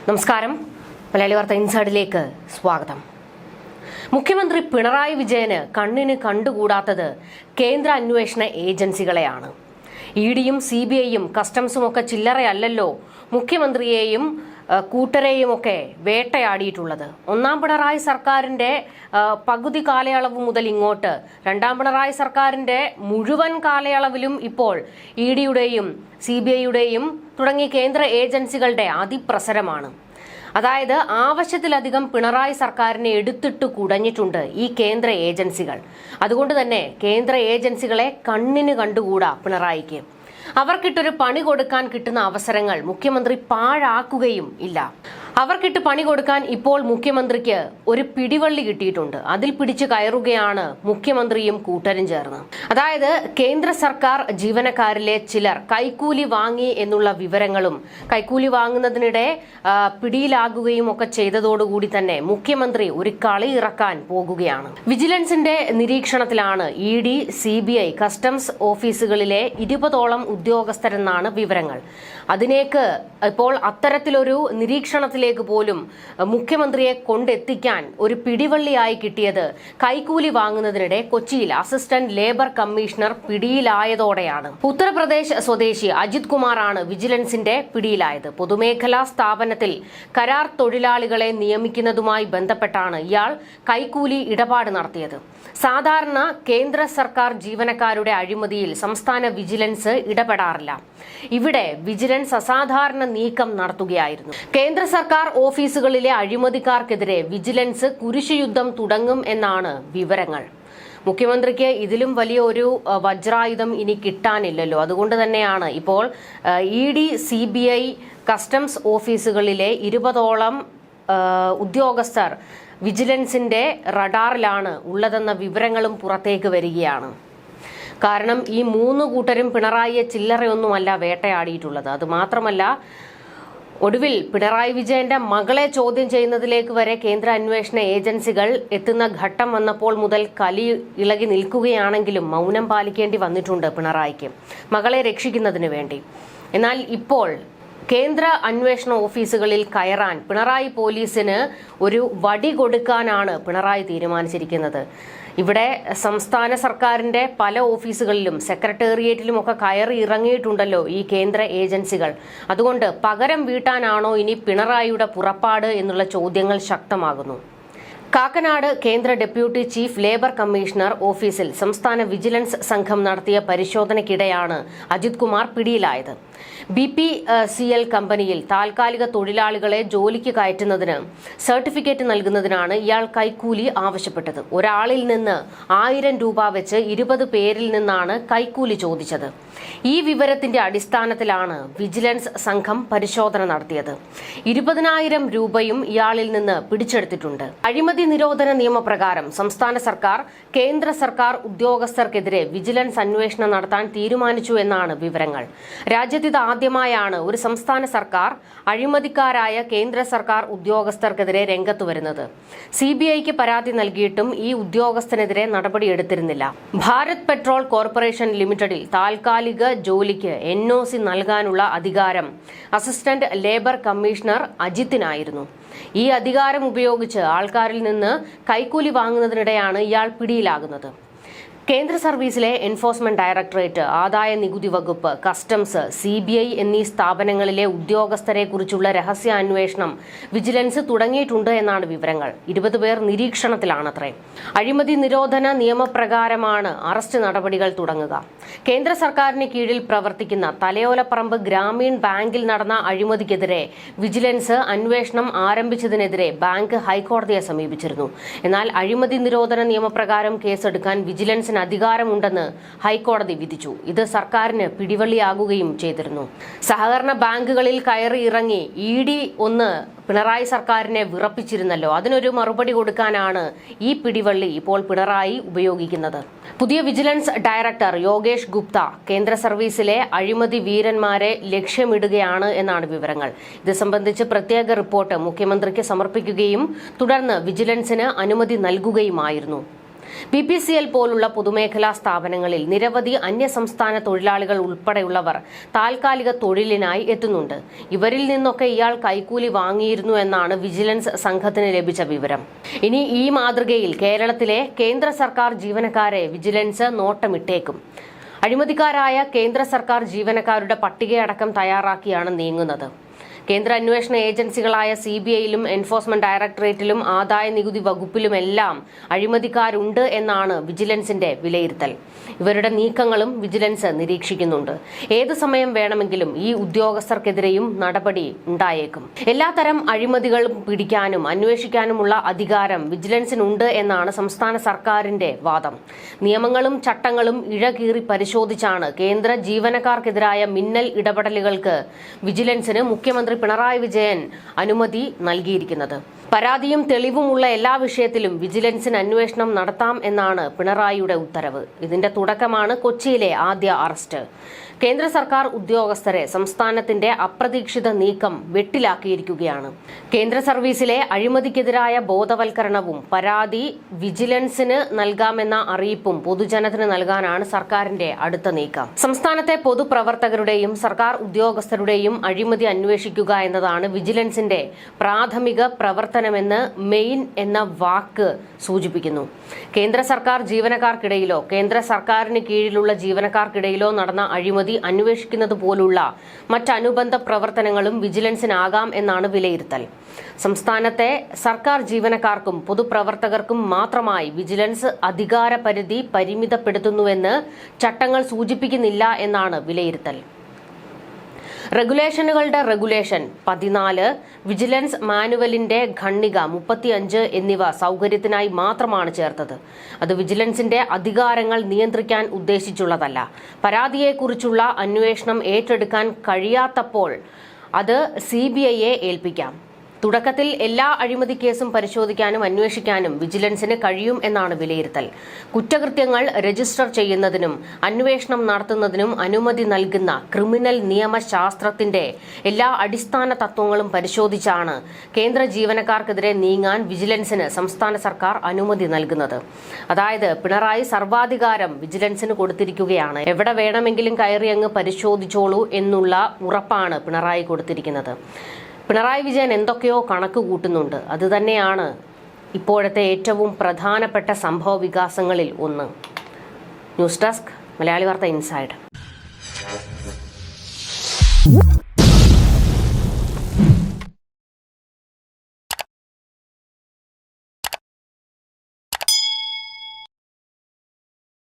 നമസ്കാരം. മലയാളി വാർത്ത ഇൻസൈഡിലേക്ക് സ്വാഗതം. മുഖ്യമന്ത്രി പിണറായി വിജയന് കണ്ണിന് കണ്ടുകൂടാത്തത് കേന്ദ്ര അന്വേഷണ ഏജൻസികളെയാണ്. ഇഡിയും സിബിഐയും കസ്റ്റംസും ഒക്കെ ചില്ലറയല്ലല്ലോ മുഖ്യമന്ത്രിയെയും കൂട്ടരെയുമൊക്കെ വേട്ടയാടിയിട്ടുള്ളത്. ഒന്നാം പിണറായി സർക്കാരിന്റെ പകുതി കാലയളവ് മുതൽ ഇങ്ങോട്ട് രണ്ടാം പിണറായി സർക്കാരിന്റെ മുഴുവൻ കാലയളവിലും ഇപ്പോൾ ഇഡിയുടെയും സിബിഐയുടെയും തുടങ്ങിയ കേന്ദ്ര ഏജൻസികളുടെ അതിപ്രസരമാണ്. അതായത് ആവശ്യത്തിലധികം പിണറായി സർക്കാരിനെ എടുത്തിട്ട് കുടഞ്ഞിട്ടുണ്ട് ഈ കേന്ദ്ര ഏജൻസികൾ. അതുകൊണ്ട് തന്നെ കേന്ദ്ര ഏജൻസികളെ കണ്ണിന് കണ്ടുകൂടാ പിണറായിക്ക്. അവർക്കിട്ടൊരു പണി കൊടുക്കാൻ കിട്ടുന്ന അവസരങ്ങൾ മുഖ്യമന്ത്രി പാഴാക്കുകയും ഇല്ല. അവർക്കിട്ട് പണി കൊടുക്കാൻ ഇപ്പോൾ മുഖ്യമന്ത്രിക്ക് ഒരു പിടിവള്ളി കിട്ടിയിട്ടുണ്ട്. അതിൽ പിടിച്ചു കയറുകയാണ് മുഖ്യമന്ത്രിയും കൂട്ടരും ചേർന്ന്. അതായത് കേന്ദ്ര സർക്കാർ ജീവനക്കാരിലെ ചിലർ കൈക്കൂലി വാങ്ങി എന്നുള്ള വിവരങ്ങളും കൈക്കൂലി വാങ്ങുന്നതിനിടെ പിടിയിലാകുകയും ഒക്കെ ചെയ്തതോടുകൂടി തന്നെ മുഖ്യമന്ത്രി ഒരു കളി ഇറക്കാൻ പോകുകയാണ്. വിജിലൻസിന്റെ നിരീക്ഷണത്തിലാണ് ഇഡി, സിബിഐ, കസ്റ്റംസ് ഓഫീസുകളിലെ 20ഓളം ഉദ്യോഗസ്ഥരെന്നാണ് വിവരങ്ങൾ. അതിനേക്ക് ഇപ്പോൾ അത്തരത്തിലൊരു നിരീക്ഷണത്തിലേക്ക് പോലും മുഖ്യമന്ത്രിയെ കൊണ്ടെത്തിക്കാൻ ഒരു പിടിവള്ളിയായി കിട്ടിയത് കൈക്കൂലി വാങ്ങുന്നതിനിടെ കൊച്ചിയിൽ അസിസ്റ്റന്റ് ലേബർ കമ്മീഷണർ പിടിയിലായതോടെയാണ്. ഉത്തർപ്രദേശ് സ്വദേശി അജിത് കുമാറാണ് വിജിലൻസിന്റെ പിടിയിലായത്. പൊതുമേഖലാ സ്ഥാപനത്തിൽ കരാർ തൊഴിലാളികളെ നിയമിക്കുന്നതുമായി ബന്ധപ്പെട്ടാണ് ഇയാൾ കൈക്കൂലി ഇടപാട് നടത്തിയത്. സാധാരണ കേന്ദ്ര സർക്കാർ ജീവനക്കാരുടെ അഴിമതിയിൽ സംസ്ഥാന വിജിലൻസ് ഇടപെടാറില്ല. ഇവിടെ വിജിലൻസ് അസാധാരണ നീക്കം നടത്തുകയായിരുന്നു. കേന്ദ്ര സർക്കാർ ഓഫീസുകളിലെ അഴിമതിക്കാർക്കെതിരെ വിജിലൻസ് കുരിശുയുദ്ധം തുടങ്ങും എന്നാണ് വിവരങ്ങൾ. മുഖ്യമന്ത്രിക്ക് ഇതിലും വലിയ ഒരു വജ്രായുധം ഇനി കിട്ടാനില്ലല്ലോ. അതുകൊണ്ട് തന്നെയാണ് ഇപ്പോൾ ഇഡി, സിബിഐ, കസ്റ്റംസ് ഓഫീസുകളിലെ 20ഓളം ഉദ്യോഗസ്ഥർ വിജിലൻസിന്റെ റഡാറിലാണ് ഉള്ളതെന്ന വിവരങ്ങളും പുറത്തേക്ക് വരികയാണ്. കാരണം ഈ 3 കൂട്ടരും പിണറായിയെ ചില്ലറയൊന്നുമല്ല വേട്ടയാടിയിട്ടുള്ളത്. അത് മാത്രമല്ല, ഒടുവിൽ പിണറായി വിജയന്റെ മകളെ ചോദ്യം ചെയ്യുന്നതിലേക്ക് വരെ കേന്ദ്ര അന്വേഷണ ഏജൻസികൾ എത്തുന്ന ഘട്ടം വന്നപ്പോൾ മുതൽ കലി ഇളകി നിൽക്കുകയാണെങ്കിലും മൗനം പാലിക്കേണ്ടി വന്നിട്ടുണ്ട് പിണറായിക്ക് മകളെ രക്ഷിക്കുന്നതിന് വേണ്ടി. എന്നാൽ ഇപ്പോൾ കേന്ദ്ര അന്വേഷണ ഓഫീസുകളിൽ കയറാൻ പിണറായി പോലീസിന് ഒരു വടി കൊടുക്കാനാണ് പിണറായി തീരുമാനിച്ചിരിക്കുന്നത്. ഇവിടെ സംസ്ഥാന സർക്കാരിന്റെ പല ഓഫീസുകളിലും സെക്രട്ടേറിയറ്റിലും ഒക്കെ കയറി ഇറങ്ങിയിട്ടുണ്ടല്ലോ ഈ കേന്ദ്ര ഏജൻസികൾ. അതുകൊണ്ട് പകരം വീട്ടാനാണോ ഇനി പിണറായിയുടെ പുറപ്പാട് എന്നുള്ള ചോദ്യങ്ങൾ ശക്തമാകുന്നു. കാക്കനാട് കേന്ദ്ര ഡെപ്യൂട്ടി ചീഫ് ലേബർ കമ്മീഷണർ ഓഫീസിൽ സംസ്ഥാന വിജിലൻസ് സംഘം നടത്തിയ പരിശോധനയ്ക്കിടെയാണ് അജിത് കുമാർ പിടിയിലായത്. BPCL കമ്പനിയിൽ താൽക്കാലിക തൊഴിലാളികളെ ജോലിക്ക് കയറ്റുന്നതിന് സർട്ടിഫിക്കറ്റ് നൽകുന്നതിനാണ് ഇയാൾ കൈക്കൂലി ആവശ്യപ്പെട്ടത്. ഒരാളിൽ നിന്ന് 1000 രൂപ വെച്ച് 20 പേരിൽ നിന്നാണ് കൈക്കൂലി ചോദിച്ചത്. ഈ വിവരത്തിന്റെ അടിസ്ഥാനത്തിലാണ് വിജിലൻസ് സംഘം പരിശോധന നടത്തിയത്. 20,000 രൂപയും ഇയാളിൽ നിന്ന് പിടിച്ചെടുത്തിട്ടുണ്ട്. അഴിമതി നിരോധന നിയമപ്രകാരം സംസ്ഥാന സർക്കാർ കേന്ദ്ര സർക്കാർ ഉദ്യോഗസ്ഥർക്കെതിരെ വിജിലൻസ് അന്വേഷണം നടത്താൻ തീരുമാനിച്ചു എന്നാണ് വിവരങ്ങൾ. രാജ്യത്ത് ഇത് ആദ്യമായാണ് ഒരു സംസ്ഥാന സർക്കാർ അഴിമതിക്കാരായ കേന്ദ്ര സർക്കാർ ഉദ്യോഗസ്ഥർക്കെതിരെ രംഗത്ത് വരുന്നത്. സിബിഐക്ക് പരാതി നൽകിയിട്ടും ഈ ഉദ്യോഗസ്ഥനെതിരെ നടപടിയെടുത്തിരുന്നില്ല. ഭാരത് പെട്രോൾ കോർപ്പറേഷൻ ലിമിറ്റഡിൽ താൽക്കാലിക ജോലിക്ക് NOC നൽകാനുള്ള അധികാരം അസിസ്റ്റന്റ് ലേബർ കമ്മീഷണർ അജിത്തിനായിരുന്നു. ഈ അധികാരം ഉപയോഗിച്ച് ആൾക്കാരിൽ നിന്ന് കൈക്കൂലി വാങ്ങുന്നതിനിടെയാണ് ഇയാൾ പിടിയിലാകുന്നത്. കേന്ദ്ര സർവീസിലെ എൻഫോഴ്സ്മെന്റ് ഡയറക്ടറേറ്റ്, ആദായ നികുതി വകുപ്പ്, കസ്റ്റംസ്, CBI എന്നീ സ്ഥാപനങ്ങളിലെ ഉദ്യോഗസ്ഥരെ കുറിച്ചുള്ള രഹസ്യാന്വേഷണം വിജിലൻസ് തുടങ്ങിയിട്ടുണ്ട് എന്നാണ് വിവരങ്ങൾ. 20 പേർ നിരീക്ഷണത്തിലാണത്രേ. അഴിമതി നിരോധന നിയമപ്രകാരമാണ് അറസ്റ്റ് നടപടികൾ തുടങ്ങുക. കേന്ദ്ര സർക്കാരിന് കീഴിൽ പ്രവർത്തിക്കുന്ന തലയോലപ്പറമ്പ് ഗ്രാമീൺ ബാങ്കിൽ നടന്ന അഴിമതിക്കെതിരെ വിജിലൻസ് അന്വേഷണം ആരംഭിച്ചതിനെതിരെ ബാങ്ക് ഹൈക്കോടതിയെ സമീപിച്ചിരുന്നു. എന്നാൽ അഴിമതി നിരോധന നിയമപ്രകാരം കേസെടുക്കാൻ വിജിലൻസ് അധികാരമുണ്ടെന്ന് ഹൈക്കോടതി വിധിച്ചു. ഇത് സർക്കാരിന് പിടിവള്ളിയാകുകയും ചെയ്തിരുന്നു. സഹകരണ ബാങ്കുകളിൽ കയറി ഇറങ്ങി ഇഡി ഒന്ന് പിണറായി സർക്കാരിനെ വിറപ്പിച്ചിരുന്നല്ലോ. അതിനൊരു മറുപടി കൊടുക്കാനാണ് ഈ പിടിവള്ളി ഇപ്പോൾ പിണറായി ഉപയോഗിക്കുന്നത്. പുതിയ വിജിലൻസ് ഡയറക്ടർ യോഗേഷ് ഗുപ്ത കേന്ദ്ര സർവീസിലെ അഴിമതി വീരന്മാരെ ലക്ഷ്യമിടുകയാണ് എന്നാണ് വിവരങ്ങൾ. ഇത് സംബന്ധിച്ച് പ്രത്യേക റിപ്പോർട്ട് മുഖ്യമന്ത്രിക്ക് സമർപ്പിക്കുകയും തുടർന്ന് വിജിലൻസിന് അനുമതി നൽകുകയുമായിരുന്നു. BPCL പോലുള്ള പൊതുമേഖലാ സ്ഥാപനങ്ങളിൽ നിരവധി അന്യസംസ്ഥാന തൊഴിലാളികൾ ഉൾപ്പെടെയുള്ളവർ താൽക്കാലിക തൊഴിലിനായി എത്തുന്നുണ്ട്. ഇവരിൽ നിന്നൊക്കെ ഇയാൾ കൈക്കൂലി വാങ്ങിയിരുന്നു എന്നാണ് വിജിലൻസ് സംഘത്തിന് ലഭിച്ച വിവരം. ഇനി ഈ മാതൃകയിൽ കേരളത്തിലെ കേന്ദ്ര സർക്കാർ ജീവനക്കാരെ വിജിലൻസ് നോട്ടമിട്ടേക്കും. അഴിമതിക്കാരായ കേന്ദ്ര സർക്കാർ ജീവനക്കാരുടെ പട്ടികയടക്കം തയ്യാറാക്കിയാണ് നീങ്ങുന്നത്. കേന്ദ്ര അന്വേഷണ ഏജൻസികളായ CBIയിലും എൻഫോഴ്സ്മെന്റ് ഡയറക്ടറേറ്റിലും ആദായ നികുതി വകുപ്പിലുമെല്ലാം അഴിമതിക്കാരുണ്ട് എന്നാണ് വിജിലൻസിന്റെ വിലയിരുത്തൽ. ഇവരുടെ നീക്കങ്ങളും വിജിലൻസ് നിരീക്ഷിക്കുന്നുണ്ട്. ഏതു സമയം വേണമെങ്കിലും ഈ ഉദ്യോഗസ്ഥർക്കെതിരെയും നടപടി ഉണ്ടായേക്കും. എല്ലാത്തരം അഴിമതികളും പിടിക്കാനും അന്വേഷിക്കാനുമുള്ള അധികാരം വിജിലൻസിനുണ്ട് എന്നാണ് സംസ്ഥാന സർക്കാരിന്റെ വാദം. നിയമങ്ങളും ചട്ടങ്ങളും ഇഴകീറി പരിശോധിച്ചാണ് കേന്ദ്ര ജീവനക്കാർക്കെതിരായ മിന്നൽ ഇടപെടലുകൾക്ക് വിജിലൻസിന് മുഖ്യമന്ത്രി പിണറായി വിജയൻ അനുമതി നൽകിയിരിക്കുന്നത്. പരാതിയും തെളിവുമുള്ള എല്ലാ വിഷയത്തിലും വിജിലൻസിന് അന്വേഷണം നടത്താം എന്നാണ് പിണറായിയുടെ ഉത്തരവ്. ഇതിന്റെ തുടക്കമാണ് കൊച്ചിയിലെ ആദ്യ അറസ്റ്റ്. കേന്ദ്ര സർക്കാർ ഉദ്യോഗസ്ഥരെ സംസ്ഥാനത്തിന്റെ അപ്രതീക്ഷിത നീക്കം വെട്ടിലാക്കിയിരിക്കുകയാണ്. കേന്ദ്ര സർവീസിലെ അഴിമതിക്കെതിരായ ബോധവൽക്കരണവും പരാതി വിജിലൻസിന് നൽകാമെന്ന അറിയിപ്പും പൊതുജനത്തിന് നൽകാനാണ് സർക്കാരിന്റെ അടുത്ത നീക്കം. സംസ്ഥാനത്തെ പൊതുപ്രവർത്തകരുടെയും സർക്കാർ ഉദ്യോഗസ്ഥരുടെയും അഴിമതി അന്വേഷിക്കുക എന്നതാണ് വിജിലൻസിന്റെ പ്രാഥമിക പ്രവർത്തനമെന്ന് മെയിൻ എന്ന വാക്ക് സൂചിപ്പിക്കുന്നു. കേന്ദ്ര സർക്കാർ ജീവനക്കാർക്കിടയിലോ കേന്ദ്ര സർക്കാരിന് കീഴിലുള്ള ജീവനക്കാർക്കിടയിലോ നടന്ന അഴിമതി അന്വേഷിക്കുന്നത് പോലുള്ള മറ്റനുബന്ധ പ്രവർത്തനങ്ങളും വിജിലൻസിനാകാം എന്നാണ് വിലയിരുത്തൽ. സംസ്ഥാനത്തെ സർക്കാർ ജീവനക്കാർക്കും പൊതുപ്രവർത്തകർക്കും മാത്രമായി വിജിലൻസ് അധികാര പരിധി പരിമിതപ്പെടുത്തുന്നുവെന്ന് ചട്ടങ്ങൾ സൂചിപ്പിക്കുന്നില്ല എന്നാണ് വിലയിരുത്തൽ. റെഗുലേഷനുകളുടെ റെഗുലേഷൻ 14, വിജിലൻസ് മാനുവലിന്റെ ഖണ്ഡിക 35 എന്നിവ സൗകര്യത്തിനായി മാത്രമാണ് ചേർത്തത്. അത് വിജിലൻസിന്റെ അധികാരങ്ങൾ നിയന്ത്രിക്കാൻ ഉദ്ദേശിച്ചുള്ളതല്ല. പരാതിയെക്കുറിച്ചുള്ള അന്വേഷണം ഏറ്റെടുക്കാൻ കഴിയാത്തപ്പോൾ അത് CBIയെ ഏൽപ്പിക്കാം. തുടക്കത്തിൽ എല്ലാ അഴിമതി കേസും പരിശോധിക്കാനും അന്വേഷിക്കാനും വിജിലൻസിന് കഴിയും എന്നാണ് വിലയിരുത്തൽ. കുറ്റകൃത്യങ്ങൾ രജിസ്റ്റർ ചെയ്യുന്നതിനും അന്വേഷണം നടത്തുന്നതിനും അനുമതി നൽകുന്ന ക്രിമിനൽ നിയമശാസ്ത്രത്തിന്റെ എല്ലാ അടിസ്ഥാന തത്വങ്ങളും പരിശോധിച്ചാണ് കേന്ദ്ര ജീവനക്കാർക്കെതിരെ നീങ്ങാൻ വിജിലൻസിന് സംസ്ഥാന സർക്കാർ അനുമതി നൽകുന്നത്. അതായത് പിണറായി സർവാധികാരം വിജിലൻസിന് കൊടുത്തിരിക്കുകയാണ്. എവിടെ വേണമെങ്കിലും കയറി അങ്ങ് പരിശോധിച്ചോളൂ എന്നുള്ള ഉറപ്പാണ് പിണറായി കൊടുത്തിരിക്കുന്നത്. പിണറായി വിജയൻ എന്തൊക്കെയോ കണക്ക് കൂട്ടുന്നുണ്ട്. അതുതന്നെയാണ് ഇപ്പോഴത്തെ ഏറ്റവും പ്രധാനപ്പെട്ട സംഭവ വികാസങ്ങളിൽ ഒന്ന്. ന്യൂസ് ഡെസ്ക്, മലയാളി വാർത്ത ഇൻസൈഡ്.